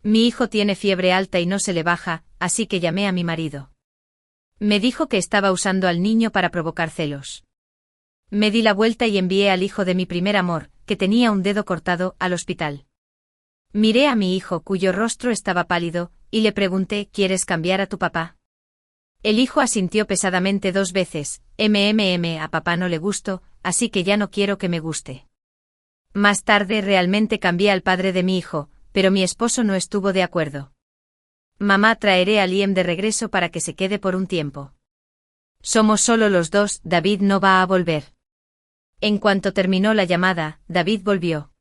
Mi hijo tiene fiebre alta y no se le baja, así que llamé a mi marido. Me dijo que estaba usando al niño para provocar celos. Me di la vuelta y envié al hijo de mi primer amor, que tenía un dedo cortado, al hospital. Miré a mi hijo cuyo rostro estaba pálido, y le pregunté, ¿quieres cambiar a tu papá? El hijo asintió pesadamente 2 veces, a papá no le gusto, así que ya no quiero que me guste. Más tarde realmente cambié al padre de mi hijo, pero mi esposo no estuvo de acuerdo. Mamá, traeré a Liam de regreso para que se quede por un tiempo. Somos solo los dos, David no va a volver. En cuanto terminó la llamada, David volvió.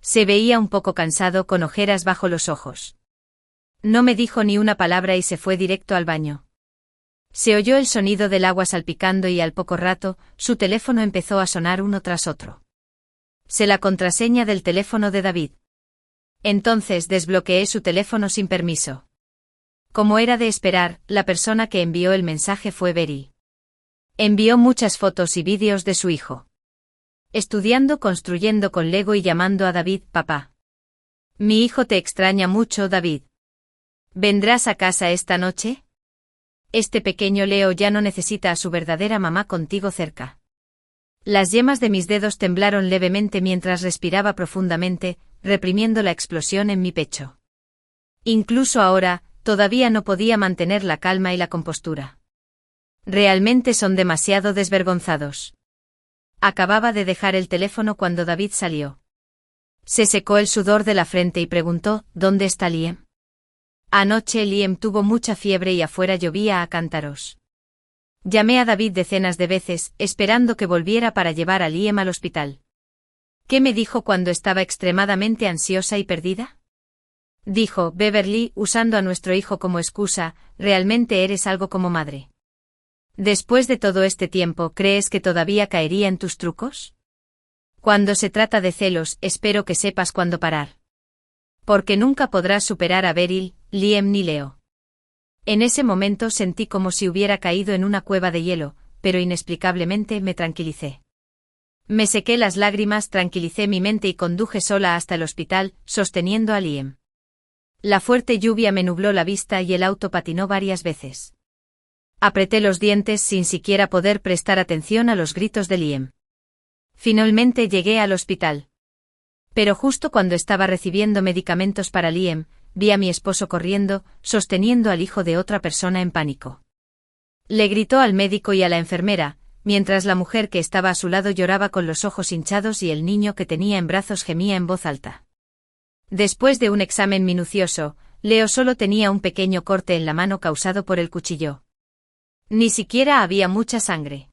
Se veía un poco cansado con ojeras bajo los ojos. No me dijo ni una palabra y se fue directo al baño. Se oyó el sonido del agua salpicando y al poco rato, su teléfono empezó a sonar uno tras otro. Sé la contraseña del teléfono de David. Entonces desbloqueé su teléfono sin permiso. Como era de esperar, la persona que envió el mensaje fue Beryl. Envió muchas fotos y vídeos de su hijo. Estudiando, construyendo con Lego y llamando a David papá. Mi hijo te extraña mucho, David. ¿Vendrás a casa esta noche? Este pequeño Leo ya no necesita a su verdadera mamá contigo cerca. Las yemas de mis dedos temblaron levemente mientras respiraba profundamente, reprimiendo la explosión en mi pecho. Incluso ahora, todavía no podía mantener la calma y la compostura. Realmente son demasiado desvergonzados. Acababa de dejar el teléfono cuando David salió. Se secó el sudor de la frente y preguntó, ¿dónde está Liam? Anoche Liam tuvo mucha fiebre y afuera llovía a cántaros. Llamé a David decenas de veces, esperando que volviera para llevar a Liam al hospital. ¿Qué me dijo cuando estaba extremadamente ansiosa y perdida? Dijo, Beverly, usando a nuestro hijo como excusa, realmente eres algo como madre. Después de todo este tiempo, ¿crees que todavía caería en tus trucos? Cuando se trata de celos, espero que sepas cuándo parar. Porque nunca podrás superar a Beryl, Liam ni Leo. En ese momento sentí como si hubiera caído en una cueva de hielo, pero inexplicablemente me tranquilicé. Me sequé las lágrimas, tranquilicé mi mente y conduje sola hasta el hospital, sosteniendo a Liam. La fuerte lluvia me nubló la vista y el auto patinó varias veces. Apreté los dientes sin siquiera poder prestar atención a los gritos de Liam. Finalmente llegué al hospital. Pero justo cuando estaba recibiendo medicamentos para Liam, vi a mi esposo corriendo, sosteniendo al hijo de otra persona en pánico. Le gritó al médico y a la enfermera, mientras la mujer que estaba a su lado lloraba con los ojos hinchados y el niño que tenía en brazos gemía en voz alta. Después de un examen minucioso, Leo solo tenía un pequeño corte en la mano causado por el cuchillo. Ni siquiera había mucha sangre.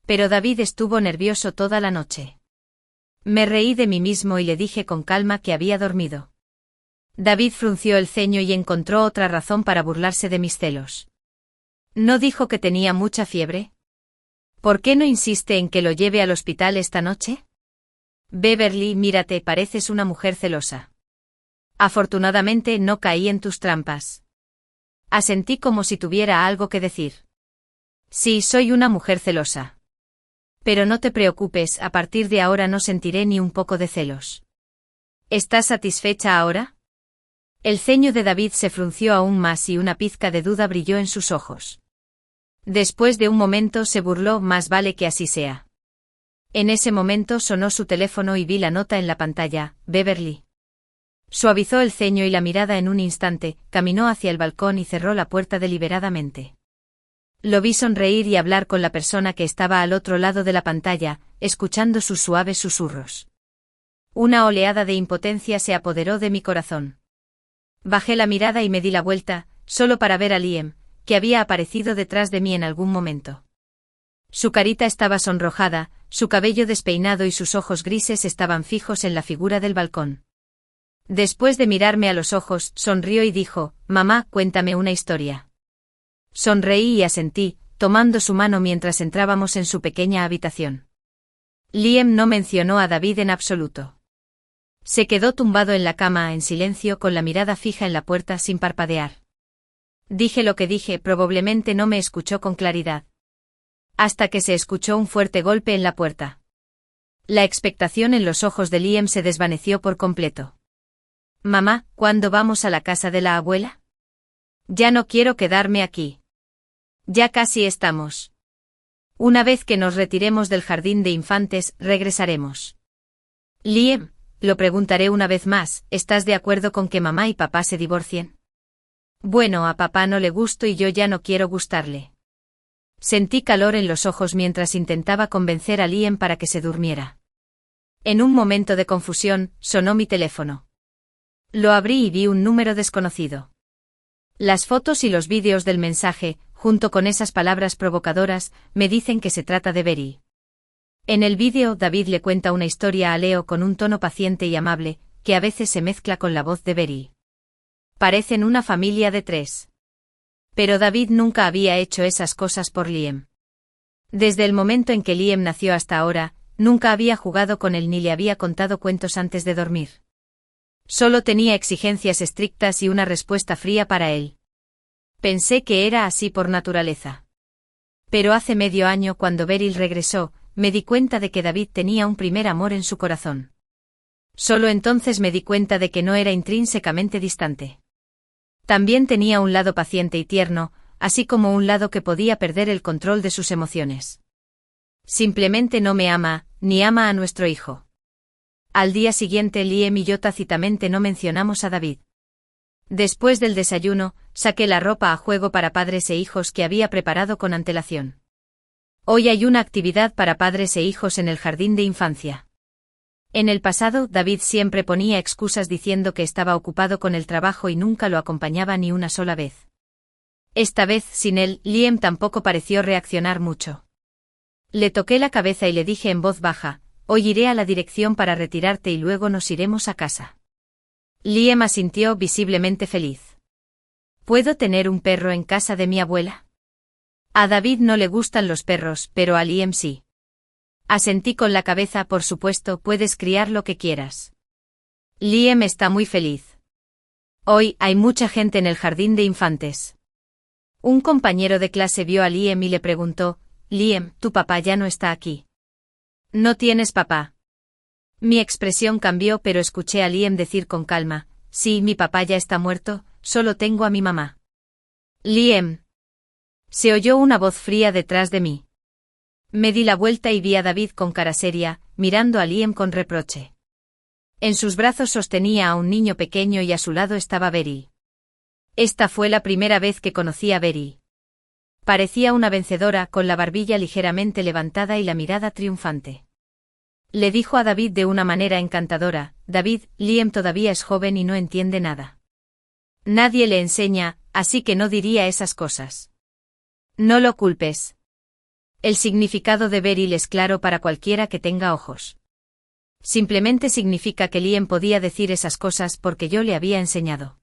Pero David estuvo nervioso toda la noche. Me reí de mí mismo y le dije con calma que había dormido. David frunció el ceño y encontró otra razón para burlarse de mis celos. ¿No dijo que tenía mucha fiebre? ¿Por qué no insiste en que lo lleve al hospital esta noche? Beverly, mírate, pareces una mujer celosa. Afortunadamente no caí en tus trampas. Asentí como si tuviera algo que decir. Sí, soy una mujer celosa. Pero no te preocupes, a partir de ahora no sentiré ni un poco de celos. ¿Estás satisfecha ahora? El ceño de David se frunció aún más y una pizca de duda brilló en sus ojos. Después de un momento se burló, más vale que así sea. En ese momento sonó su teléfono y vi la nota en la pantalla, Beverly. Suavizó el ceño y la mirada en un instante, caminó hacia el balcón y cerró la puerta deliberadamente. Lo vi sonreír y hablar con la persona que estaba al otro lado de la pantalla, escuchando sus suaves susurros. Una oleada de impotencia se apoderó de mi corazón. Bajé la mirada y me di la vuelta, solo para ver a Liam, que había aparecido detrás de mí en algún momento. Su carita estaba sonrojada, su cabello despeinado y sus ojos grises estaban fijos en la figura del balcón. Después de mirarme a los ojos, sonrió y dijo, «Mamá, cuéntame una historia». Sonreí y asentí, tomando su mano mientras entrábamos en su pequeña habitación. Liam no mencionó a David en absoluto. Se quedó tumbado en la cama en silencio con la mirada fija en la puerta sin parpadear. Dije lo que dije, probablemente no me escuchó con claridad. Hasta que se escuchó un fuerte golpe en la puerta. La expectación en los ojos de Liam se desvaneció por completo. Mamá, ¿cuándo vamos a la casa de la abuela? Ya no quiero quedarme aquí. Ya casi estamos. Una vez que nos retiremos del jardín de infantes, regresaremos. Liam, lo preguntaré una vez más, ¿estás de acuerdo con que mamá y papá se divorcien? Bueno, a papá no le gusto y yo ya no quiero gustarle. Sentí calor en los ojos mientras intentaba convencer a Liam para que se durmiera. En un momento de confusión, sonó mi teléfono. Lo abrí y vi un número desconocido. Las fotos y los vídeos del mensaje, junto con esas palabras provocadoras, me dicen que se trata de Berry. En el vídeo, David le cuenta una historia a Leo con un tono paciente y amable, que a veces se mezcla con la voz de Berry. Parecen una familia de 3. Pero David nunca había hecho esas cosas por Liam. Desde el momento en que Liam nació hasta ahora, nunca había jugado con él ni le había contado cuentos antes de dormir. Solo tenía exigencias estrictas y una respuesta fría para él. Pensé que era así por naturaleza. Pero hace medio año, cuando Beryl regresó, me di cuenta de que David tenía un primer amor en su corazón. Solo entonces me di cuenta de que no era intrínsecamente distante. También tenía un lado paciente y tierno, así como un lado que podía perder el control de sus emociones. Simplemente no me ama, ni ama a nuestro hijo. Al día siguiente Liam y yo tácitamente no mencionamos a David. Después del desayuno, saqué la ropa a juego para padres e hijos que había preparado con antelación. Hoy hay una actividad para padres e hijos en el jardín de infancia. En el pasado, David siempre ponía excusas diciendo que estaba ocupado con el trabajo y nunca lo acompañaba ni una sola vez. Esta vez, sin él, Liam tampoco pareció reaccionar mucho. Le toqué la cabeza y le dije en voz baja: hoy iré a la dirección para retirarte y luego nos iremos a casa. Liam asintió visiblemente feliz. ¿Puedo tener un perro en casa de mi abuela? A David no le gustan los perros, pero a Liam sí. Asentí con la cabeza. Por supuesto, puedes criar lo que quieras. Liam está muy feliz. Hoy hay mucha gente en el jardín de infantes. Un compañero de clase vio a Liam y le preguntó: Liam, tu papá ya no está aquí. ¿No tienes papá? Mi expresión cambió, pero escuché a Liam decir con calma: sí, mi papá ya está muerto, solo tengo a mi mamá. Liam. Se oyó una voz fría detrás de mí. Me di la vuelta y vi a David con cara seria, mirando a Liam con reproche. En sus brazos sostenía a un niño pequeño y a su lado estaba Beryl. Esta fue la primera vez que conocí a Beryl. Parecía una vencedora, con la barbilla ligeramente levantada y la mirada triunfante. Le dijo a David de una manera encantadora: David, Liam todavía es joven y no entiende nada. Nadie le enseña, así que no diría esas cosas. No lo culpes. El significado de Beryl es claro para cualquiera que tenga ojos. Simplemente significa que Liam podía decir esas cosas porque yo le había enseñado.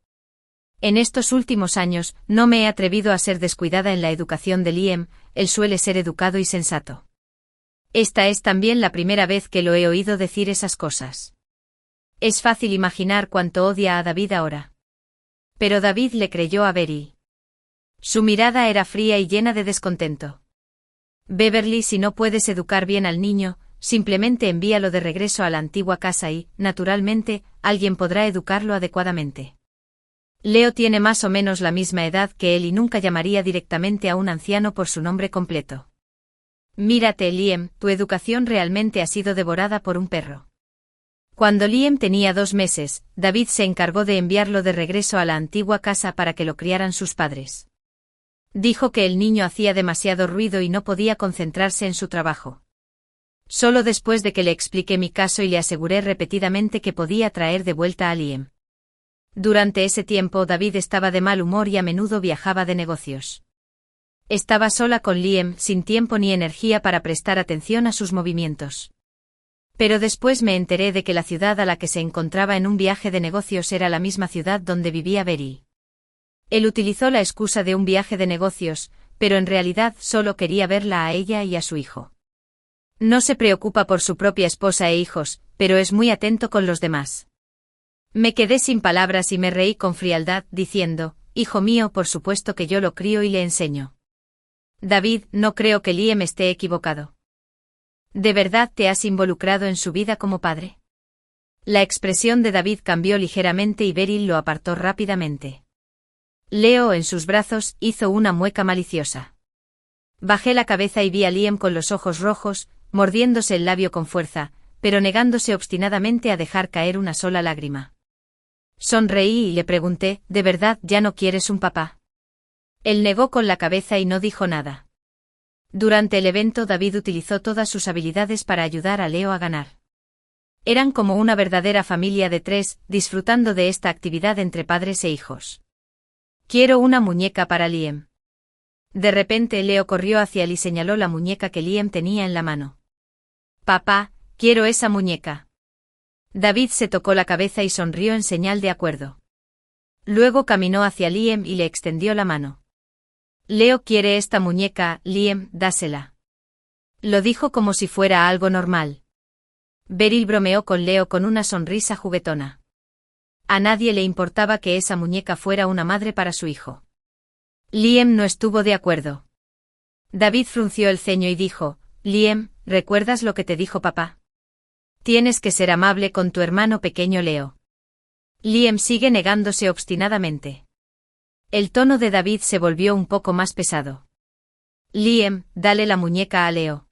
En estos últimos años, no me he atrevido a ser descuidada en la educación de Liam, él suele ser educado y sensato. Esta es también la primera vez que lo he oído decir esas cosas. Es fácil imaginar cuánto odia a David ahora. Pero David le creyó a Beryl. Su mirada era fría y llena de descontento. Beverly, si no puedes educar bien al niño, simplemente envíalo de regreso a la antigua casa y, naturalmente, alguien podrá educarlo adecuadamente. Leo tiene más o menos la misma edad que él y nunca llamaría directamente a un anciano por su nombre completo. Mírate, Liam, tu educación realmente ha sido devorada por un perro. Cuando Liam tenía 2 meses, David se encargó de enviarlo de regreso a la antigua casa para que lo criaran sus padres. Dijo que el niño hacía demasiado ruido y no podía concentrarse en su trabajo. Solo después de que le expliqué mi caso y le aseguré repetidamente que podía traer de vuelta a Liam. Durante ese tiempo David estaba de mal humor y a menudo viajaba de negocios. Estaba sola con Liam, sin tiempo ni energía para prestar atención a sus movimientos. Pero después me enteré de que la ciudad a la que se encontraba en un viaje de negocios era la misma ciudad donde vivía Beryl. Él utilizó la excusa de un viaje de negocios, pero en realidad solo quería verla a ella y a su hijo. No se preocupa por su propia esposa e hijos, pero es muy atento con los demás. Me quedé sin palabras y me reí con frialdad, diciendo: hijo mío, por supuesto que yo lo crío y le enseño. David, no creo que Liam esté equivocado. ¿De verdad te has involucrado en su vida como padre? La expresión de David cambió ligeramente y Beryl lo apartó rápidamente. Leo, en sus brazos, hizo una mueca maliciosa. Bajé la cabeza y vi a Liam con los ojos rojos, mordiéndose el labio con fuerza, pero negándose obstinadamente a dejar caer una sola lágrima. Sonreí y le pregunté, ¿de verdad ya no quieres un papá? Él negó con la cabeza y no dijo nada. Durante el evento David utilizó todas sus habilidades para ayudar a Leo a ganar. Eran como una verdadera familia de tres, disfrutando de esta actividad entre padres e hijos. Quiero una muñeca para Liam. De repente Leo corrió hacia él y señaló la muñeca que Liam tenía en la mano. Papá, quiero esa muñeca. David se tocó la cabeza y sonrió en señal de acuerdo. Luego caminó hacia Liam y le extendió la mano. Leo quiere esta muñeca, Liam, dásela. Lo dijo como si fuera algo normal. Beryl bromeó con Leo con una sonrisa juguetona. A nadie le importaba que esa muñeca fuera una madre para su hijo. Liam no estuvo de acuerdo. David frunció el ceño y dijo, Liam, ¿recuerdas lo que te dijo papá? Tienes que ser amable con tu hermano pequeño Leo. Liam sigue negándose obstinadamente. El tono de David se volvió un poco más pesado. Liam, dale la muñeca a Leo.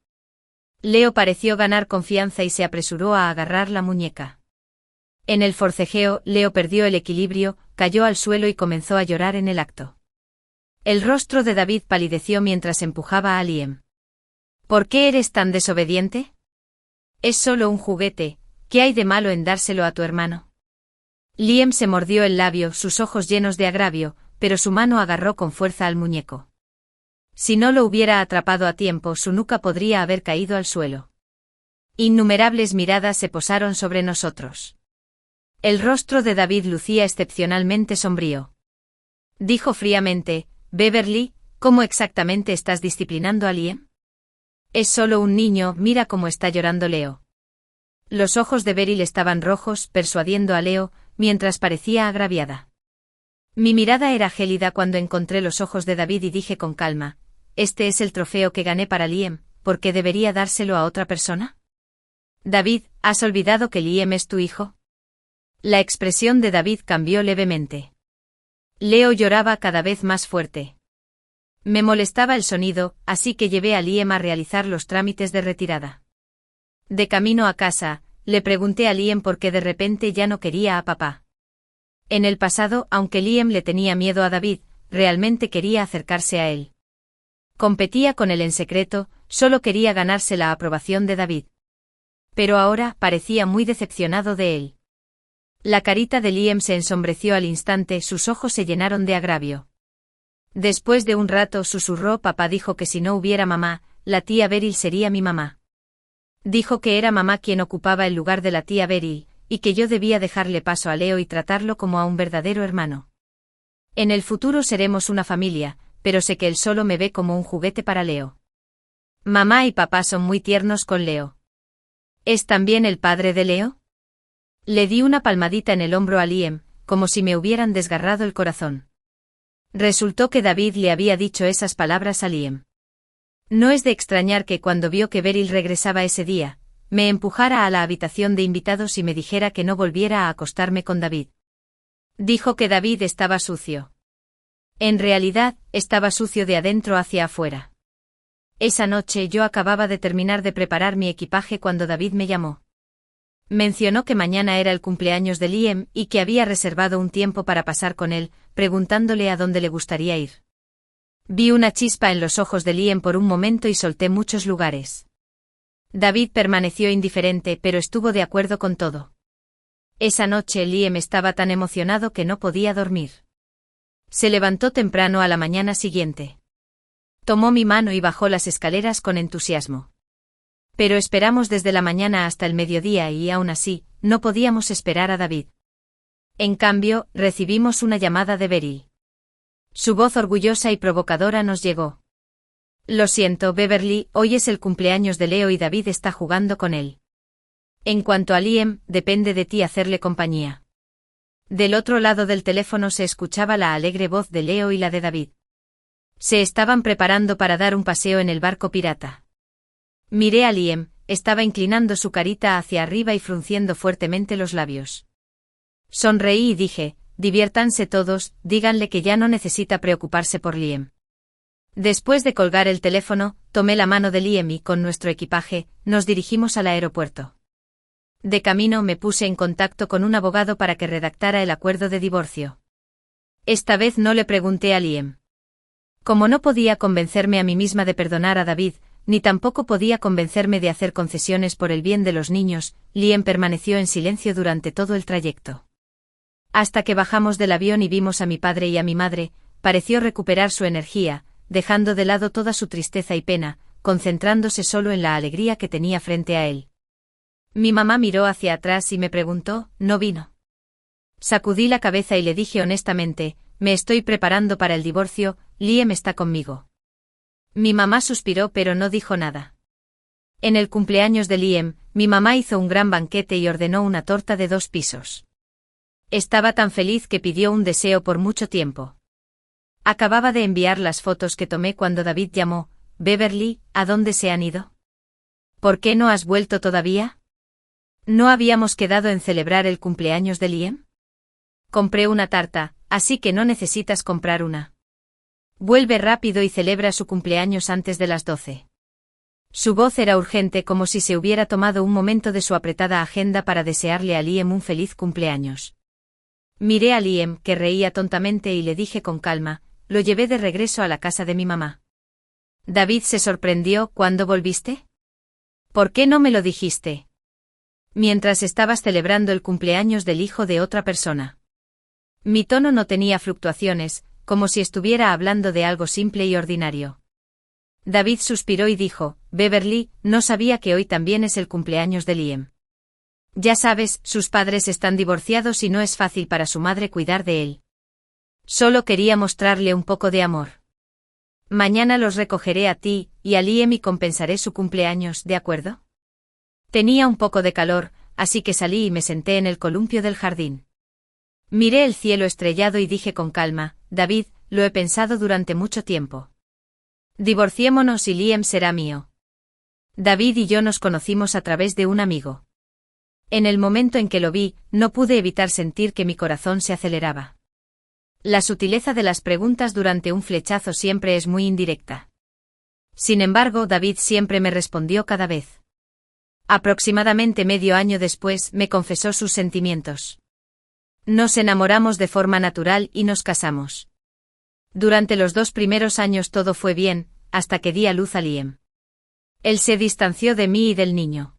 Leo pareció ganar confianza y se apresuró a agarrar la muñeca. En el forcejeo, Leo perdió el equilibrio, cayó al suelo y comenzó a llorar en el acto. El rostro de David palideció mientras empujaba a Liam. ¿Por qué eres tan desobediente? Es solo un juguete, ¿qué hay de malo en dárselo a tu hermano? Liam se mordió el labio, sus ojos llenos de agravio, pero su mano agarró con fuerza al muñeco. Si no lo hubiera atrapado a tiempo, su nuca podría haber caído al suelo. Innumerables miradas se posaron sobre nosotros. El rostro de David lucía excepcionalmente sombrío. Dijo fríamente, Beverly, ¿cómo exactamente estás disciplinando a Liam? Es solo un niño, mira cómo está llorando Leo. Los ojos de Beryl estaban rojos, persuadiendo a Leo, mientras parecía agraviada. Mi mirada era gélida cuando encontré los ojos de David y dije con calma, este es el trofeo que gané para Liam, ¿por qué debería dárselo a otra persona? David, ¿has olvidado que Liam es tu hijo? La expresión de David cambió levemente. Leo lloraba cada vez más fuerte. Me molestaba el sonido, así que llevé a Liam a realizar los trámites de retirada. De camino a casa, le pregunté a Liam por qué de repente ya no quería a papá. En el pasado, aunque Liam le tenía miedo a David, realmente quería acercarse a él. Competía con él en secreto, solo quería ganarse la aprobación de David. Pero ahora parecía muy decepcionado de él. La carita de Liam se ensombreció al instante, sus ojos se llenaron de agravio. Después de un rato susurró, papá dijo que si no hubiera mamá, la tía Beryl sería mi mamá. Dijo que era mamá quien ocupaba el lugar de la tía Beryl, y que yo debía dejarle paso a Leo y tratarlo como a un verdadero hermano. En el futuro seremos una familia, pero sé que él solo me ve como un juguete para Leo. Mamá y papá son muy tiernos con Leo. ¿Es también el padre de Leo? Le di una palmadita en el hombro a Liam, como si me hubieran desgarrado el corazón. Resultó que David le había dicho esas palabras a Liam. No es de extrañar que cuando vio que Beryl regresaba ese día, me empujara a la habitación de invitados y me dijera que no volviera a acostarme con David. Dijo que David estaba sucio. En realidad, estaba sucio de adentro hacia afuera. Esa noche yo acababa de terminar de preparar mi equipaje cuando David me llamó. Mencionó que mañana era el cumpleaños de Liam y que había reservado un tiempo para pasar con él, preguntándole a dónde le gustaría ir. Vi una chispa en los ojos de Liam por un momento y solté muchos lugares. David permaneció indiferente, pero estuvo de acuerdo con todo. Esa noche Liam estaba tan emocionado que no podía dormir. Se levantó temprano a la mañana siguiente. Tomó mi mano y bajó las escaleras con entusiasmo. Pero esperamos desde la mañana hasta el mediodía y aún así, no podíamos esperar a David. En cambio, recibimos una llamada de Beryl. Su voz orgullosa y provocadora nos llegó. Lo siento, Beverly, hoy es el cumpleaños de Leo y David está jugando con él. En cuanto a Liam, depende de ti hacerle compañía. Del otro lado del teléfono se escuchaba la alegre voz de Leo y la de David. Se estaban preparando para dar un paseo en el barco pirata. Miré a Liam, estaba inclinando su carita hacia arriba y frunciendo fuertemente los labios. Sonreí y dije, diviértanse todos, díganle que ya no necesita preocuparse por Liam. Después de colgar el teléfono, tomé la mano de Liam y, con nuestro equipaje, nos dirigimos al aeropuerto. De camino me puse en contacto con un abogado para que redactara el acuerdo de divorcio. Esta vez no le pregunté a Liam. Como no podía convencerme a mí misma de perdonar a David, ni tampoco podía convencerme de hacer concesiones por el bien de los niños, Liam permaneció en silencio durante todo el trayecto. Hasta que bajamos del avión y vimos a mi padre y a mi madre, pareció recuperar su energía, dejando de lado toda su tristeza y pena, concentrándose solo en la alegría que tenía frente a él. Mi mamá miró hacia atrás y me preguntó, ¿no vino? Sacudí la cabeza y le dije honestamente, me estoy preparando para el divorcio, Liam está conmigo. Mi mamá suspiró pero no dijo nada. En el cumpleaños de Liam, mi mamá hizo un gran banquete y ordenó una torta de 2 pisos. Estaba tan feliz que pidió un deseo por mucho tiempo. Acababa de enviar las fotos que tomé cuando David llamó. Beverly, ¿a dónde se han ido? ¿Por qué no has vuelto todavía? ¿No habíamos quedado en celebrar el cumpleaños de Liam? Compré una tarta, así que no necesitas comprar una. Vuelve rápido y celebra su cumpleaños antes de las 12. Su voz era urgente como si se hubiera tomado un momento de su apretada agenda para desearle a Liam un feliz cumpleaños. Miré a Liam, que reía tontamente, y le dije con calma, lo llevé de regreso a la casa de mi mamá. David se sorprendió, ¿cuándo volviste? ¿Por qué no me lo dijiste? Mientras estabas celebrando el cumpleaños del hijo de otra persona. Mi tono no tenía fluctuaciones, como si estuviera hablando de algo simple y ordinario. David suspiró y dijo, Beverly, no sabía que hoy también es el cumpleaños de Liam. Ya sabes, sus padres están divorciados y no es fácil para su madre cuidar de él. Solo quería mostrarle un poco de amor. Mañana los recogeré a ti y a Liam y compensaré su cumpleaños, ¿de acuerdo? Tenía un poco de calor, así que salí y me senté en el columpio del jardín. Miré el cielo estrellado y dije con calma, David, lo he pensado durante mucho tiempo. Divorciémonos y Liam será mío. David y yo nos conocimos a través de un amigo. En el momento en que lo vi, no pude evitar sentir que mi corazón se aceleraba. La sutileza de las preguntas durante un flechazo siempre es muy indirecta. Sin embargo, David siempre me respondió cada vez. Aproximadamente medio año después, me confesó sus sentimientos. Nos enamoramos de forma natural y nos casamos. Durante los 2 primeros años todo fue bien, hasta que di a luz a Liam. Él se distanció de mí y del niño.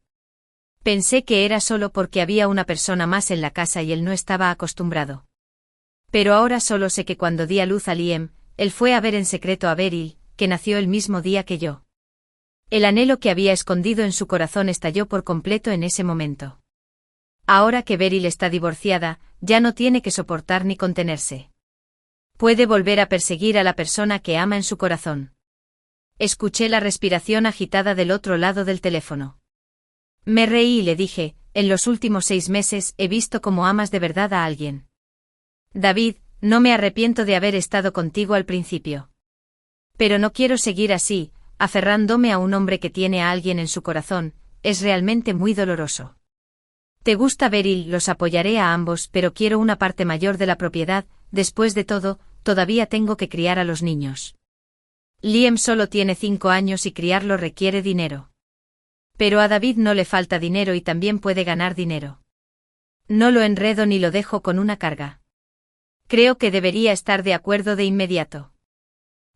Pensé que era solo porque había una persona más en la casa y él no estaba acostumbrado. Pero ahora solo sé que cuando di a luz a Liam, él fue a ver en secreto a Beryl, que nació el mismo día que yo. El anhelo que había escondido en su corazón estalló por completo en ese momento. Ahora que Beryl está divorciada, ya no tiene que soportar ni contenerse. Puede volver a perseguir a la persona que ama en su corazón. Escuché la respiración agitada del otro lado del teléfono. Me reí y le dije, en los últimos 6 meses he visto cómo amas de verdad a alguien. David, no me arrepiento de haber estado contigo al principio. Pero no quiero seguir así, aferrándome a un hombre que tiene a alguien en su corazón, es realmente muy doloroso. Te gusta Beryl, los apoyaré a ambos, pero quiero una parte mayor de la propiedad, después de todo, todavía tengo que criar a los niños. Liam solo tiene 5 años y criarlo requiere dinero. Pero a David no le falta dinero y también puede ganar dinero. No lo enredo ni lo dejo con una carga. Creo que debería estar de acuerdo de inmediato.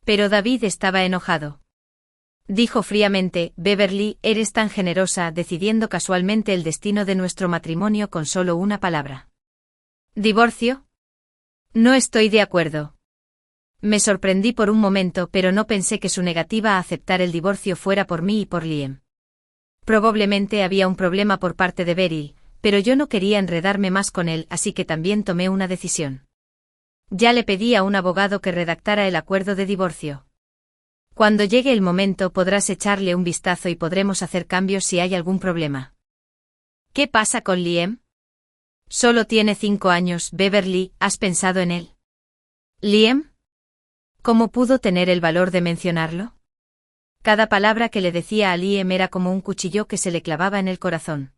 Pero David estaba enojado. Dijo fríamente, Beverly, eres tan generosa, decidiendo casualmente el destino de nuestro matrimonio con solo una palabra. ¿Divorcio? No estoy de acuerdo. Me sorprendí por un momento, pero no pensé que su negativa a aceptar el divorcio fuera por mí y por Liam. Probablemente había un problema por parte de Beryl, pero yo no quería enredarme más con él, así que también tomé una decisión. Ya le pedí a un abogado que redactara el acuerdo de divorcio. Cuando llegue el momento podrás echarle un vistazo y podremos hacer cambios si hay algún problema. ¿Qué pasa con Liam? Solo tiene 5 años, Beverly, ¿has pensado en él? ¿Liam? ¿Cómo pudo tener el valor de mencionarlo? Cada palabra que le decía a Liam era como un cuchillo que se le clavaba en el corazón.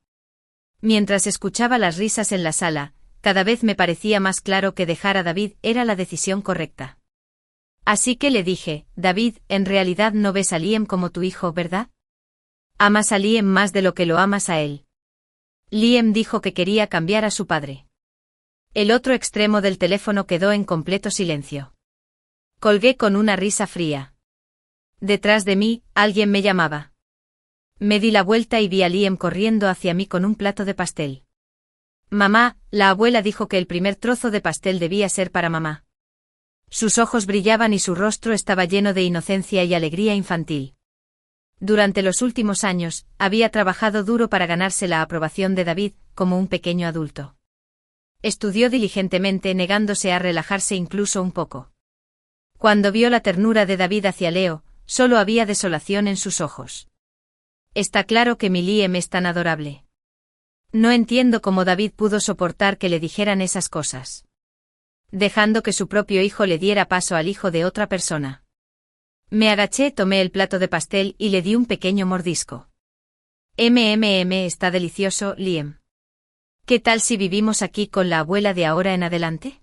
Mientras escuchaba las risas en la sala, cada vez me parecía más claro que dejar a David era la decisión correcta. Así que le dije, David, en realidad no ves a Liam como tu hijo, ¿verdad? Amas a Liam más de lo que lo amas a él. Liam dijo que quería cambiar a su padre. El otro extremo del teléfono quedó en completo silencio. Colgué con una risa fría. Detrás de mí, alguien me llamaba. Me di la vuelta y vi a Liam corriendo hacia mí con un plato de pastel. Mamá, la abuela dijo que el primer trozo de pastel debía ser para mamá. Sus ojos brillaban y su rostro estaba lleno de inocencia y alegría infantil. Durante los últimos años, había trabajado duro para ganarse la aprobación de David, como un pequeño adulto. Estudió diligentemente negándose a relajarse incluso un poco. Cuando vio la ternura de David hacia Leo, solo había desolación en sus ojos. Está claro que mi Liam es tan adorable. No entiendo cómo David pudo soportar que le dijeran esas cosas. Dejando que su propio hijo le diera paso al hijo de otra persona. Me agaché, tomé el plato de pastel y le di un pequeño mordisco. Está delicioso, Liam. ¿Qué tal si vivimos aquí con la abuela de ahora en adelante?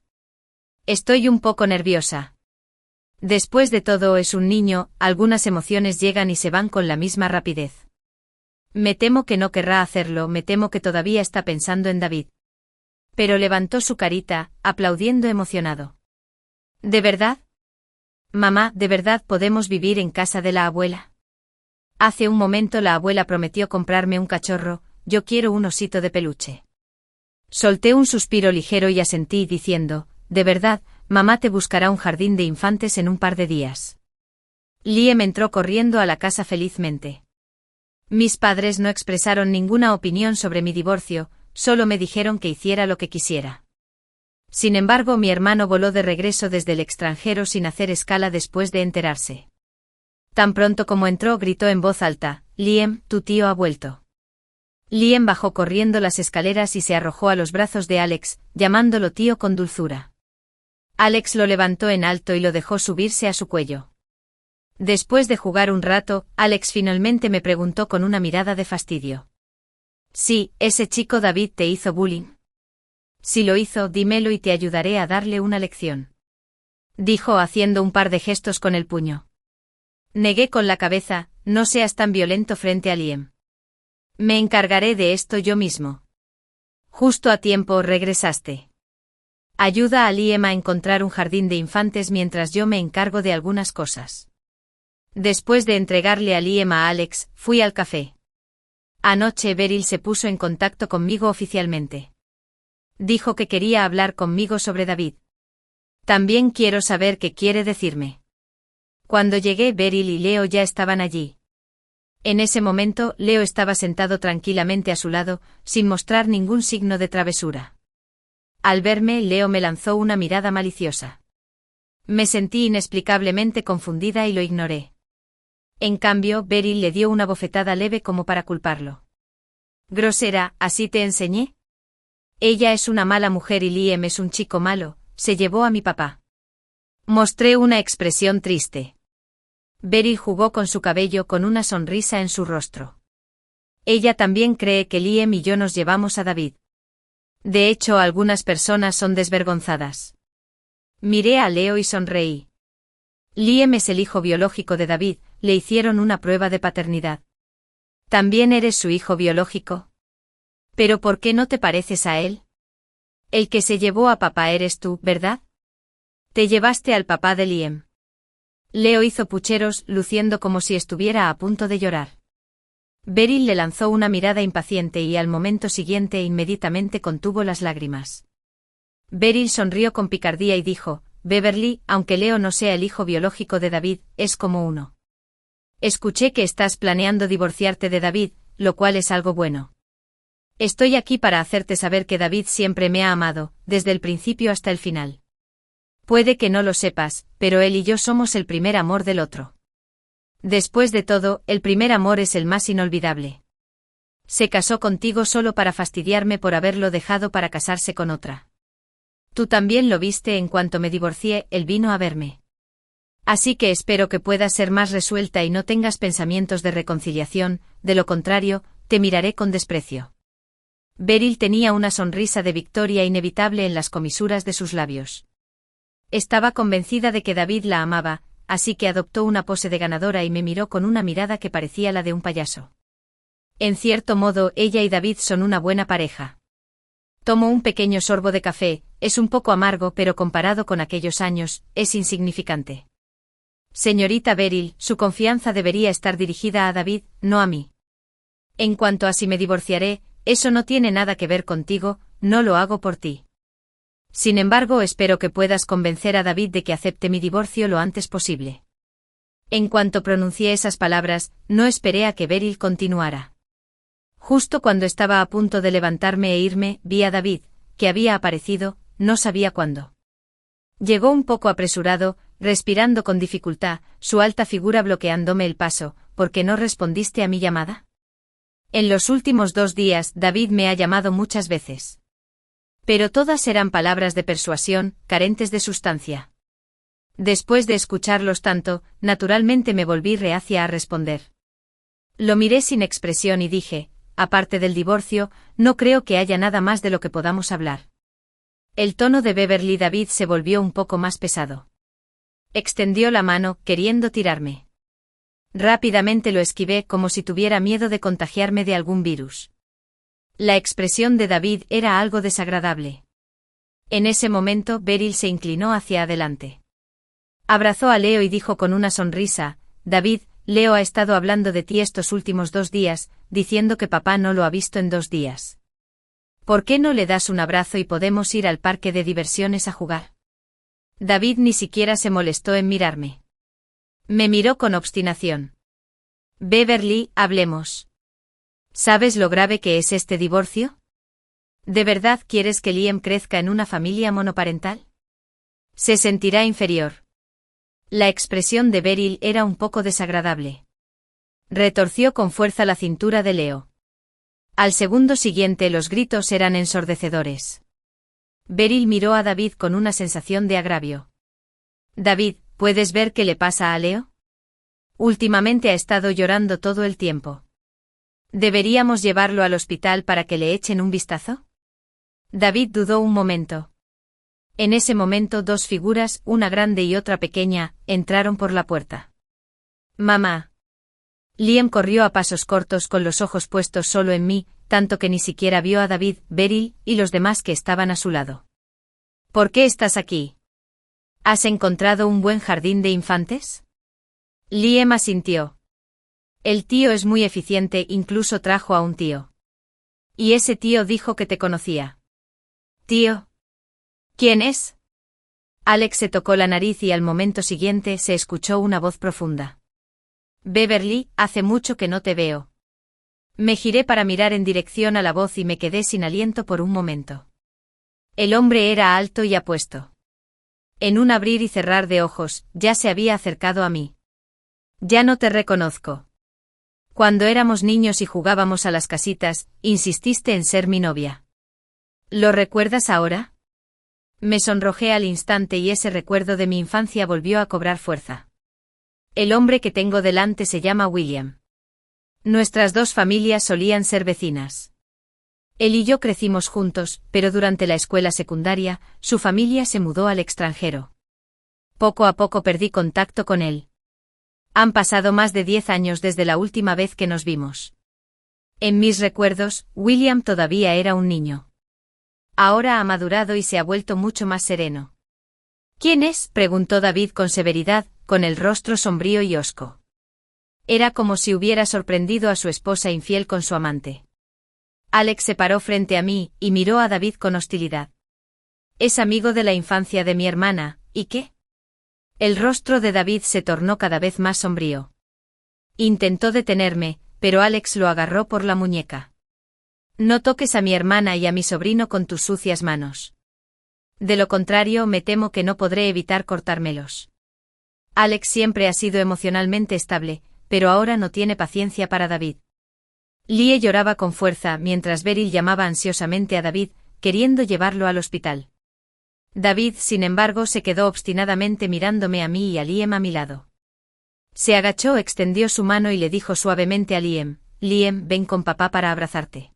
Estoy un poco nerviosa. Después de todo es un niño, algunas emociones llegan y se van con la misma rapidez. Me temo que no querrá hacerlo, me temo que todavía está pensando en David. Pero levantó su carita, aplaudiendo emocionado. ¿De verdad? Mamá, ¿de verdad podemos vivir en casa de la abuela? Hace un momento la abuela prometió comprarme un cachorro, yo quiero un osito de peluche. Solté un suspiro ligero y asentí diciendo, de verdad, mamá te buscará un jardín de infantes en un par de días. Liam entró corriendo a la casa felizmente. Mis padres no expresaron ninguna opinión sobre mi divorcio, solo me dijeron que hiciera lo que quisiera. Sin embargo, mi hermano voló de regreso desde el extranjero sin hacer escala después de enterarse. Tan pronto como entró, gritó en voz alta, Liam, tu tío ha vuelto. Liam bajó corriendo las escaleras y se arrojó a los brazos de Alex, llamándolo tío con dulzura. Alex lo levantó en alto y lo dejó subirse a su cuello. Después de jugar un rato, Alex finalmente me preguntó con una mirada de fastidio. Sí, ese chico David te hizo bullying. Si lo hizo, dímelo y te ayudaré a darle una lección. Dijo haciendo un par de gestos con el puño. Negué con la cabeza, no seas tan violento frente a Liam. Me encargaré de esto yo mismo. Justo a tiempo regresaste. Ayuda a Liam a encontrar un jardín de infantes mientras yo me encargo de algunas cosas. Después de entregarle a Liam a Alex, fui al café. Anoche Beryl se puso en contacto conmigo oficialmente. Dijo que quería hablar conmigo sobre David. También quiero saber qué quiere decirme. Cuando llegué, Beryl y Leo ya estaban allí. En ese momento, Leo estaba sentado tranquilamente a su lado, sin mostrar ningún signo de travesura. Al verme, Leo me lanzó una mirada maliciosa. Me sentí inexplicablemente confundida y lo ignoré. En cambio, Beryl le dio una bofetada leve como para culparlo. Grosera, ¿así te enseñé? Ella es una mala mujer y Liam es un chico malo, se llevó a mi papá. Mostré una expresión triste. Beryl jugó con su cabello con una sonrisa en su rostro. Ella también cree que Liam y yo nos llevamos a David. De hecho, algunas personas son desvergonzadas. Miré a Leo y sonreí. Liam es el hijo biológico de David, le hicieron una prueba de paternidad. ¿También eres su hijo biológico? ¿Pero por qué no te pareces a él? El que se llevó a papá eres tú, ¿verdad? Te llevaste al papá de Liam. Leo hizo pucheros, luciendo como si estuviera a punto de llorar. Beryl le lanzó una mirada impaciente y al momento siguiente inmediatamente contuvo las lágrimas. Beryl sonrió con picardía y dijo, Beverly, aunque Leo no sea el hijo biológico de David, es como uno. Escuché que estás planeando divorciarte de David, lo cual es algo bueno. Estoy aquí para hacerte saber que David siempre me ha amado, desde el principio hasta el final. Puede que no lo sepas, pero él y yo somos el primer amor del otro. Después de todo, el primer amor es el más inolvidable. Se casó contigo solo para fastidiarme por haberlo dejado para casarse con otra. Tú también lo viste en cuanto me divorcié, él vino a verme. Así que espero que puedas ser más resuelta y no tengas pensamientos de reconciliación, de lo contrario, te miraré con desprecio. Beryl tenía una sonrisa de victoria inevitable en las comisuras de sus labios. Estaba convencida de que David la amaba, así que adoptó una pose de ganadora y me miró con una mirada que parecía la de un payaso. En cierto modo, ella y David son una buena pareja. Tomó un pequeño sorbo de café, es un poco amargo pero comparado con aquellos años, es insignificante. Señorita Beryl, su confianza debería estar dirigida a David, no a mí. En cuanto a si me divorciaré, eso no tiene nada que ver contigo, no lo hago por ti. Sin embargo, espero que puedas convencer a David de que acepte mi divorcio lo antes posible. En cuanto pronuncié esas palabras, no esperé a que Beryl continuara. Justo cuando estaba a punto de levantarme e irme, vi a David, que había aparecido, no sabía cuándo. Llegó un poco apresurado, respirando con dificultad, su alta figura bloqueándome el paso. ¿Por qué no respondiste a mi llamada? En los últimos 2 días, David me ha llamado muchas veces. Pero todas eran palabras de persuasión, carentes de sustancia. Después de escucharlos tanto, naturalmente me volví reacia a responder. Lo miré sin expresión y dije, aparte del divorcio, no creo que haya nada más de lo que podamos hablar. El tono de Beverly David se volvió un poco más pesado. Extendió la mano, queriendo tirarme. Rápidamente lo esquivé como si tuviera miedo de contagiarme de algún virus. La expresión de David era algo desagradable. En ese momento, Beryl se inclinó hacia adelante. Abrazó a Leo y dijo con una sonrisa, David, Leo ha estado hablando de ti estos últimos 2 días, diciendo que papá no lo ha visto en 2 días. ¿Por qué no le das un abrazo y podemos ir al parque de diversiones a jugar? David ni siquiera se molestó en mirarme. Me miró con obstinación. Beverly, hablemos. ¿Sabes lo grave que es este divorcio? ¿De verdad quieres que Liam crezca en una familia monoparental? Se sentirá inferior. La expresión de Beryl era un poco desagradable. Retorció con fuerza la cintura de Leo. Al segundo siguiente los gritos eran ensordecedores. Beryl miró a David con una sensación de agravio. David, ¿puedes ver qué le pasa a Leo? Últimamente ha estado llorando todo el tiempo. ¿Deberíamos llevarlo al hospital para que le echen un vistazo? David dudó un momento. En ese momento 2 figuras, una grande y otra pequeña, entraron por la puerta. Mamá. Liam corrió a pasos cortos con los ojos puestos solo en mí, tanto que ni siquiera vio a David, Beryl y los demás que estaban a su lado. ¿Por qué estás aquí? ¿Has encontrado un buen jardín de infantes? Liam asintió. El tío es muy eficiente, incluso trajo a un tío. Y ese tío dijo que te conocía. ¿Tío? ¿Quién es? Alex se tocó la nariz y al momento siguiente se escuchó una voz profunda. Beverly, hace mucho que no te veo. Me giré para mirar en dirección a la voz y me quedé sin aliento por un momento. El hombre era alto y apuesto. En un abrir y cerrar de ojos, ya se había acercado a mí. Ya no te reconozco. Cuando éramos niños y jugábamos a las casitas, insististe en ser mi novia. ¿Lo recuerdas ahora? Me sonrojé al instante y ese recuerdo de mi infancia volvió a cobrar fuerza. El hombre que tengo delante se llama William. Nuestras 2 familias solían ser vecinas. Él y yo crecimos juntos, pero durante la escuela secundaria, su familia se mudó al extranjero. Poco a poco perdí contacto con él. Han pasado más de 10 años desde la última vez que nos vimos. En mis recuerdos, William todavía era un niño. Ahora ha madurado y se ha vuelto mucho más sereno. ¿Quién es?, preguntó David con severidad, con el rostro sombrío y hosco. Era como si hubiera sorprendido a su esposa infiel con su amante. Alex se paró frente a mí, y miró a David con hostilidad. Es amigo de la infancia de mi hermana, ¿y qué? El rostro de David se tornó cada vez más sombrío. Intentó detenerme, pero Alex lo agarró por la muñeca. No toques a mi hermana y a mi sobrino con tus sucias manos. De lo contrario, me temo que no podré evitar cortármelos. Alex siempre ha sido emocionalmente estable, pero ahora no tiene paciencia para David. Lie lloraba con fuerza mientras Beryl llamaba ansiosamente a David, queriendo llevarlo al hospital. David, sin embargo, se quedó obstinadamente mirándome a mí y a Liam a mi lado. Se agachó, extendió su mano y le dijo suavemente a Liam: Liam, ven con papá para abrazarte.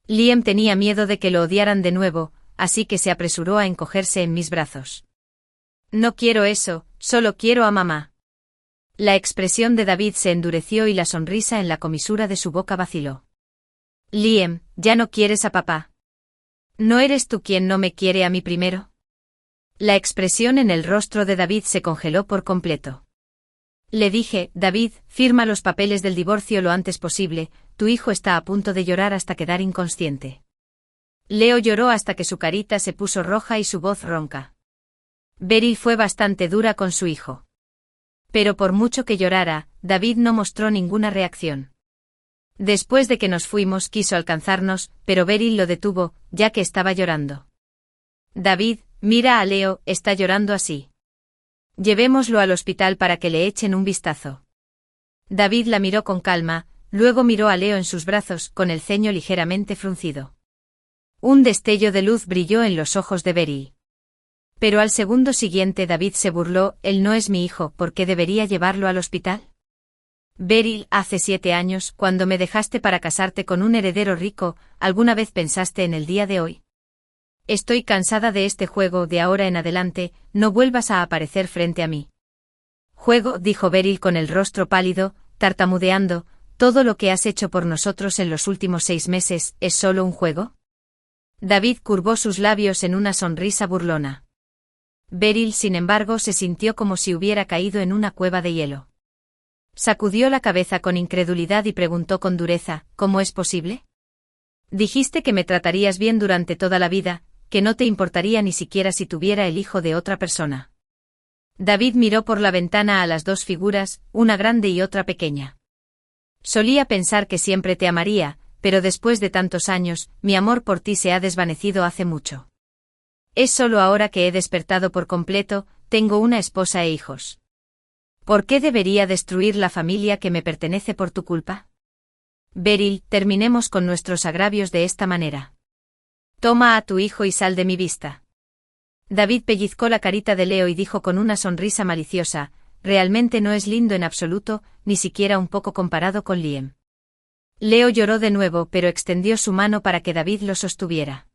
Liam tenía miedo de que lo odiaran de nuevo, así que se apresuró a encogerse en mis brazos. No quiero eso, solo quiero a mamá. La expresión de David se endureció y la sonrisa en la comisura de su boca vaciló. Liam, ¿ya no quieres a papá? ¿No eres tú quien no me quiere a mí primero? La expresión en el rostro de David se congeló por completo. Le dije: David, firma los papeles del divorcio lo antes posible, tu hijo está a punto de llorar hasta quedar inconsciente. Leo lloró hasta que su carita se puso roja y su voz ronca. Beryl fue bastante dura con su hijo. Pero por mucho que llorara, David no mostró ninguna reacción. Después de que nos fuimos quiso alcanzarnos, pero Beryl lo detuvo, ya que estaba llorando. David, mira a Leo, está llorando así. Llevémoslo al hospital para que le echen un vistazo. David la miró con calma, luego miró a Leo en sus brazos, con el ceño ligeramente fruncido. Un destello de luz brilló en los ojos de Beryl. Pero al segundo siguiente David se burló: él no es mi hijo, ¿por qué debería llevarlo al hospital? Beryl, hace 7 años, cuando me dejaste para casarte con un heredero rico, ¿alguna vez pensaste en el día de hoy? Estoy cansada de este juego, de ahora en adelante, no vuelvas a aparecer frente a mí. Juego, dijo Beryl con el rostro pálido, tartamudeando, ¿todo lo que has hecho por nosotros en los últimos 6 meses, es solo un juego? David curvó sus labios en una sonrisa burlona. Beryl, sin embargo, se sintió como si hubiera caído en una cueva de hielo. Sacudió la cabeza con incredulidad y preguntó con dureza: ¿cómo es posible? Dijiste que me tratarías bien durante toda la vida, que no te importaría ni siquiera si tuviera el hijo de otra persona. David miró por la ventana a las dos figuras, una grande y otra pequeña. Solía pensar que siempre te amaría, pero después de tantos años, mi amor por ti se ha desvanecido hace mucho. Es solo ahora que he despertado por completo, tengo una esposa e hijos. ¿Por qué debería destruir la familia que me pertenece por tu culpa? Beryl, terminemos con nuestros agravios de esta manera. Toma a tu hijo y sal de mi vista. David pellizcó la carita de Leo y dijo con una sonrisa maliciosa: realmente no es lindo en absoluto, ni siquiera un poco comparado con Liam. Leo lloró de nuevo, pero extendió su mano para que David lo sostuviera.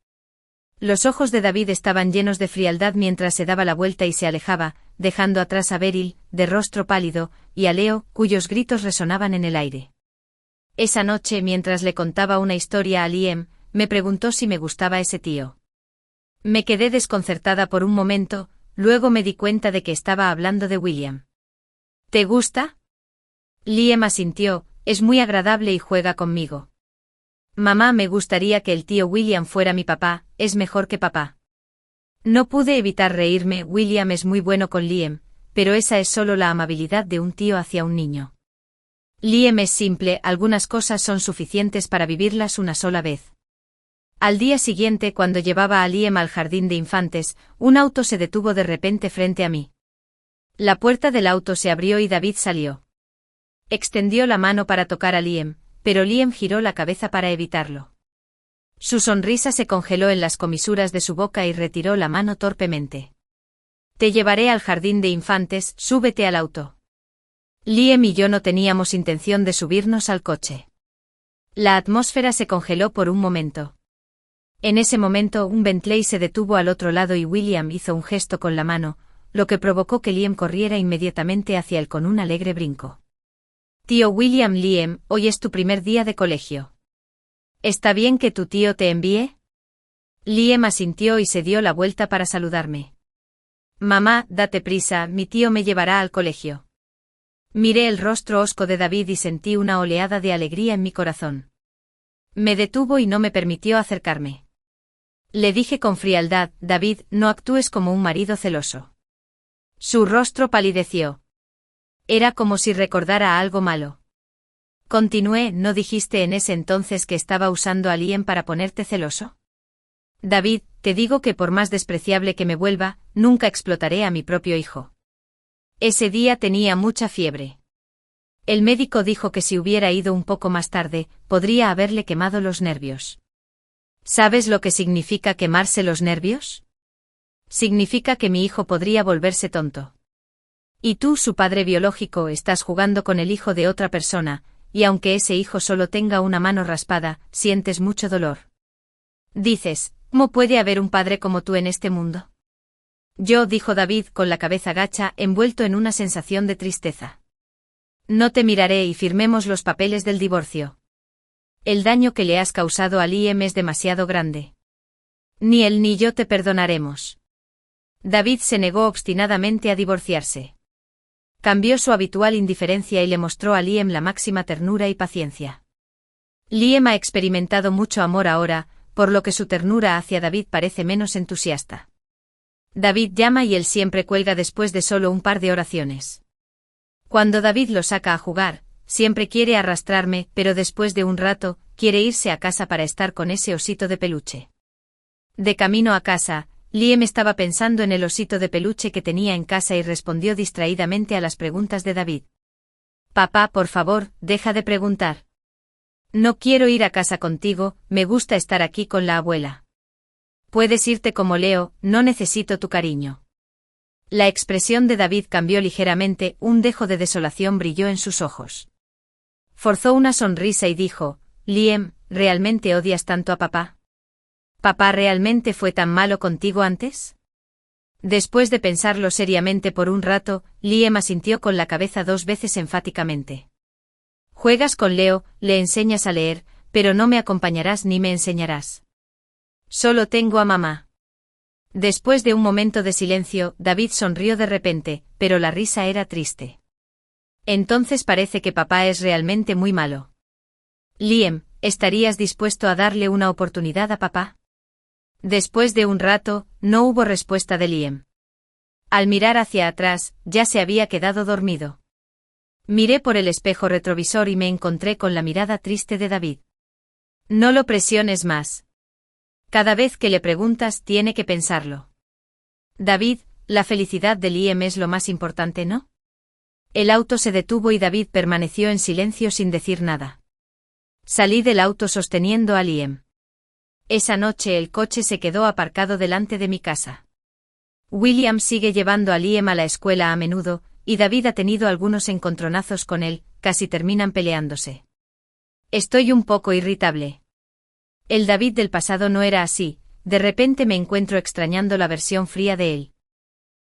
Los ojos de David estaban llenos de frialdad mientras se daba la vuelta y se alejaba, dejando atrás a Beryl, de rostro pálido, y a Leo, cuyos gritos resonaban en el aire. Esa noche, mientras le contaba una historia a Liam, me preguntó si me gustaba ese tío. Me quedé desconcertada por un momento, luego me di cuenta de que estaba hablando de William. ¿Te gusta? Liam asintió: es muy agradable y juega conmigo. Mamá, me gustaría que el tío William fuera mi papá, es mejor que papá. No pude evitar reírme. William es muy bueno con Liam, pero esa es solo la amabilidad de un tío hacia un niño. Liam es simple, algunas cosas son suficientes para vivirlas una sola vez. Al día siguiente, cuando llevaba a Liam al jardín de infantes, un auto se detuvo de repente frente a mí. La puerta del auto se abrió y David salió. Extendió la mano para tocar a Liam, pero Liam giró la cabeza para evitarlo. Su sonrisa se congeló en las comisuras de su boca y retiró la mano torpemente. Te llevaré al jardín de infantes, súbete al auto. Liam y yo no teníamos intención de subirnos al coche. La atmósfera se congeló por un momento. En ese momento un Bentley se detuvo al otro lado y William hizo un gesto con la mano, lo que provocó que Liam corriera inmediatamente hacia él con un alegre brinco. Tío William. Liam, hoy es tu primer día de colegio. ¿Está bien que tu tío te envíe? Liam asintió y se dio la vuelta para saludarme. Mamá, date prisa, mi tío me llevará al colegio. Miré el rostro hosco de David y sentí una oleada de alegría en mi corazón. Me detuvo y no me permitió acercarme. Le dije con frialdad: David, no actúes como un marido celoso. Su rostro palideció. Era como si recordara algo malo. Continué: ¿no dijiste en ese entonces que estaba usando a Liam para ponerte celoso? David, te digo que por más despreciable que me vuelva, nunca explotaré a mi propio hijo. Ese día tenía mucha fiebre. El médico dijo que si hubiera ido un poco más tarde, podría haberle quemado los nervios. ¿Sabes lo que significa quemarse los nervios? Significa que mi hijo podría volverse tonto. Y tú, su padre biológico, estás jugando con el hijo de otra persona, y aunque ese hijo solo tenga una mano raspada, sientes mucho dolor. Dices, ¿cómo puede haber un padre como tú en este mundo? Yo, dijo David con la cabeza gacha, envuelto en una sensación de tristeza. No te miraré y firmemos los papeles del divorcio. El daño que le has causado a Liam es demasiado grande. Ni él ni yo te perdonaremos. David se negó obstinadamente a divorciarse. Cambió su habitual indiferencia y le mostró a Liam la máxima ternura y paciencia. Liam ha experimentado mucho amor ahora, por lo que su ternura hacia David parece menos entusiasta. David llama y él siempre cuelga después de solo un par de oraciones. Cuando David lo saca a jugar, siempre quiere arrastrarme, pero después de un rato, quiere irse a casa para estar con ese osito de peluche. De camino a casa, Liam estaba pensando en el osito de peluche que tenía en casa y respondió distraídamente a las preguntas de David. Papá, por favor, deja de preguntar. No quiero ir a casa contigo, me gusta estar aquí con la abuela. Puedes irte como Leo, no necesito tu cariño. La expresión de David cambió ligeramente, un dejo de desolación brilló en sus ojos. Forzó una sonrisa y dijo, Liam, ¿realmente odias tanto a papá? ¿Papá realmente fue tan malo contigo antes? Después de pensarlo seriamente por un rato, Liam asintió con la cabeza 2 veces enfáticamente. Juegas con Leo, le enseñas a leer, pero no me acompañarás ni me enseñarás. Solo tengo a mamá. Después de un momento de silencio, David sonrió de repente, pero la risa era triste. Entonces parece que papá es realmente muy malo. Liam, ¿estarías dispuesto a darle una oportunidad a papá? Después de un rato, no hubo respuesta de Liam. Al mirar hacia atrás, ya se había quedado dormido. Miré por el espejo retrovisor y me encontré con la mirada triste de David. No lo presiones más. Cada vez que le preguntas tiene que pensarlo. David, la felicidad de Liam es lo más importante, ¿no? El auto se detuvo y David permaneció en silencio sin decir nada. Salí del auto sosteniendo a Liam. Esa noche el coche se quedó aparcado delante de mi casa. William sigue llevando a Liam a la escuela a menudo, y David ha tenido algunos encontronazos con él, casi terminan peleándose. Estoy un poco irritable. El David del pasado no era así, de repente me encuentro extrañando la versión fría de él.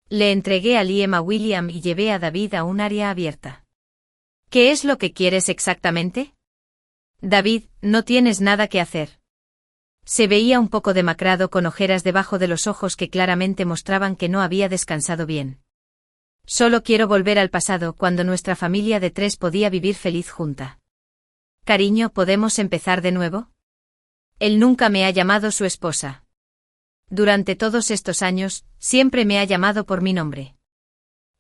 Le entregué a Liam a William y llevé a David a un área abierta. ¿Qué es lo que quieres exactamente? David, no tienes nada que hacer. Se veía un poco demacrado con ojeras debajo de los ojos que claramente mostraban que no había descansado bien. Solo quiero volver al pasado cuando nuestra familia de 3 podía vivir feliz junta. Cariño, ¿podemos empezar de nuevo? Él nunca me ha llamado su esposa. Durante todos estos años, siempre me ha llamado por mi nombre.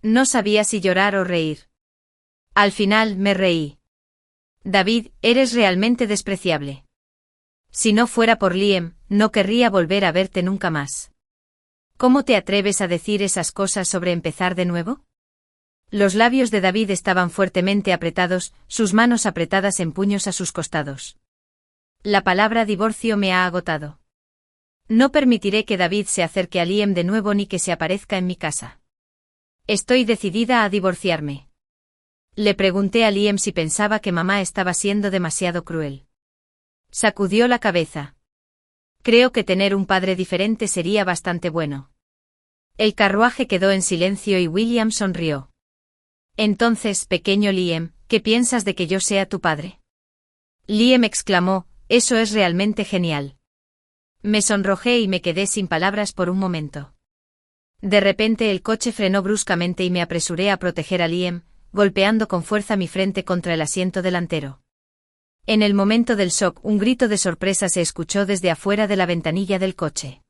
No sabía si llorar o reír. Al final, me reí. David, eres realmente despreciable. Si no fuera por Liam, no querría volver a verte nunca más. ¿Cómo te atreves a decir esas cosas sobre empezar de nuevo? Los labios de David estaban fuertemente apretados, sus manos apretadas en puños a sus costados. La palabra divorcio me ha agotado. No permitiré que David se acerque a Liam de nuevo ni que se aparezca en mi casa. Estoy decidida a divorciarme. Le pregunté a Liam si pensaba que mamá estaba siendo demasiado cruel. Sacudió la cabeza. Creo que tener un padre diferente sería bastante bueno. El carruaje quedó en silencio y William sonrió. Entonces, pequeño Liam, ¿qué piensas de que yo sea tu padre? Liam exclamó, eso es realmente genial. Me sonrojé y me quedé sin palabras por un momento. De repente el coche frenó bruscamente y me apresuré a proteger a Liam, golpeando con fuerza mi frente contra el asiento delantero. En el momento del shock, un grito de sorpresa se escuchó desde afuera de la ventanilla del coche.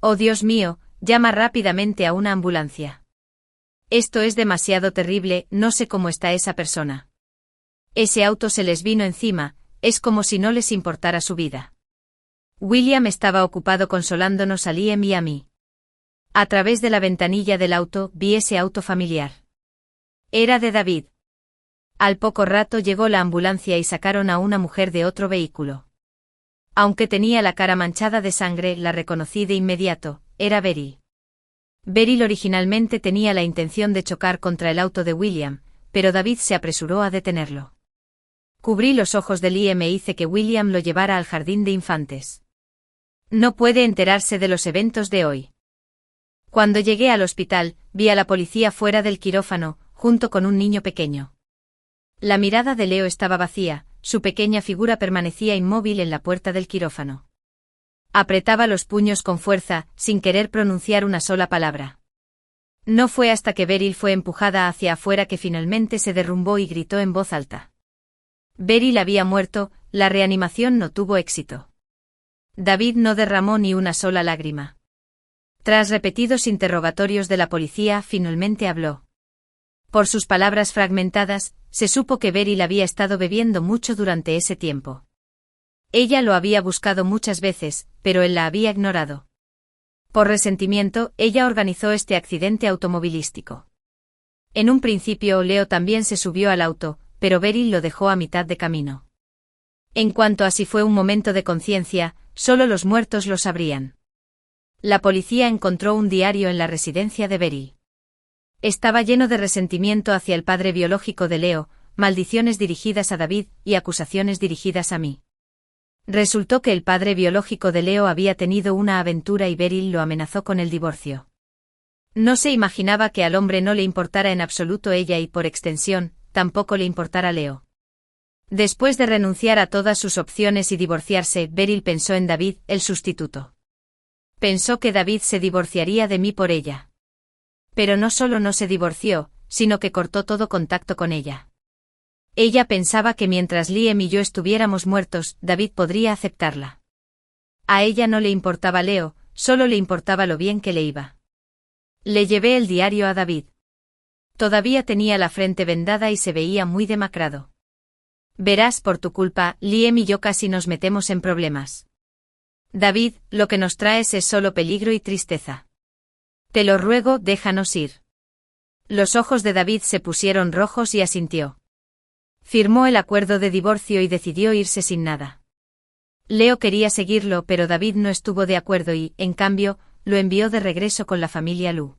¡Oh Dios mío! Llama rápidamente a una ambulancia. Esto es demasiado terrible, no sé cómo está esa persona. Ese auto se les vino encima, es como si no les importara su vida. William estaba ocupado consolándonos a Liam y a mí. A través de la ventanilla del auto vi ese auto familiar. Era de David. Al poco rato llegó la ambulancia y sacaron a una mujer de otro vehículo. Aunque tenía la cara manchada de sangre, la reconocí de inmediato, era Beryl. Beryl originalmente tenía la intención de chocar contra el auto de William, pero David se apresuró a detenerlo. Cubrí los ojos de Liam e hice que William lo llevara al jardín de infantes. No puede enterarse de los eventos de hoy. Cuando llegué al hospital, vi a la policía fuera del quirófano, junto con un niño pequeño. La mirada de Leo estaba vacía, su pequeña figura permanecía inmóvil en la puerta del quirófano. Apretaba los puños con fuerza, sin querer pronunciar una sola palabra. No fue hasta que Beryl fue empujada hacia afuera que finalmente se derrumbó y gritó en voz alta. Beryl había muerto, la reanimación no tuvo éxito. David no derramó ni una sola lágrima. Tras repetidos interrogatorios de la policía, finalmente habló. Por sus palabras fragmentadas, se supo que Beryl había estado bebiendo mucho durante ese tiempo. Ella lo había buscado muchas veces, pero él la había ignorado. Por resentimiento, ella organizó este accidente automovilístico. En un principio, Leo también se subió al auto, pero Beryl lo dejó a mitad de camino. En cuanto a si fue un momento de conciencia, solo los muertos lo sabrían. La policía encontró un diario en la residencia de Beryl. Estaba lleno de resentimiento hacia el padre biológico de Leo, maldiciones dirigidas a David y acusaciones dirigidas a mí. Resultó que el padre biológico de Leo había tenido una aventura y Beryl lo amenazó con el divorcio. No se imaginaba que al hombre no le importara en absoluto ella y por extensión, tampoco le importara Leo. Después de renunciar a todas sus opciones y divorciarse, Beryl pensó en David, el sustituto. Pensó que David se divorciaría de mí por ella. Pero no solo no se divorció, sino que cortó todo contacto con ella. Ella pensaba que mientras Liam y yo estuviéramos muertos, David podría aceptarla. A ella no le importaba Leo, solo le importaba lo bien que le iba. Le llevé el diario a David. Todavía tenía la frente vendada y se veía muy demacrado. Verás, por tu culpa, Liam y yo casi nos metemos en problemas. David, lo que nos traes es solo peligro y tristeza. Te lo ruego, déjanos ir. Los ojos de David se pusieron rojos y asintió. Firmó el acuerdo de divorcio y decidió irse sin nada. Leo quería seguirlo, pero David no estuvo de acuerdo y, en cambio, lo envió de regreso con la familia Lu.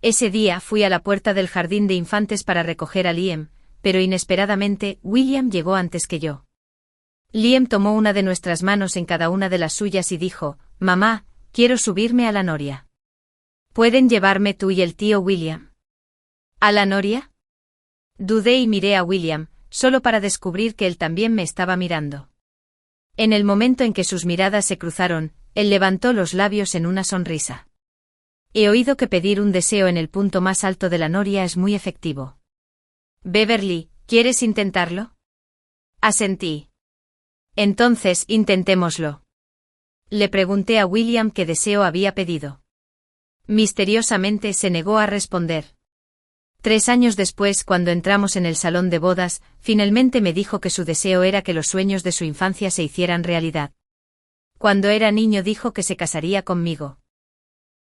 Ese día fui a la puerta del jardín de infantes para recoger a Liam, pero inesperadamente, William llegó antes que yo. Liam tomó una de nuestras manos en cada una de las suyas y dijo, «Mamá, quiero subirme a la noria». «¿Pueden llevarme tú y el tío William?» «¿A la noria?» Dudé y miré a William, solo para descubrir que él también me estaba mirando. En el momento en que sus miradas se cruzaron, él levantó los labios en una sonrisa. He oído que pedir un deseo en el punto más alto de la noria es muy efectivo. Beverly, ¿quieres intentarlo? Asentí. Entonces, intentémoslo. Le pregunté a William qué deseo había pedido. Misteriosamente se negó a responder. 3 años después, cuando entramos en el salón de bodas, finalmente me dijo que su deseo era que los sueños de su infancia se hicieran realidad. Cuando era niño dijo que se casaría conmigo.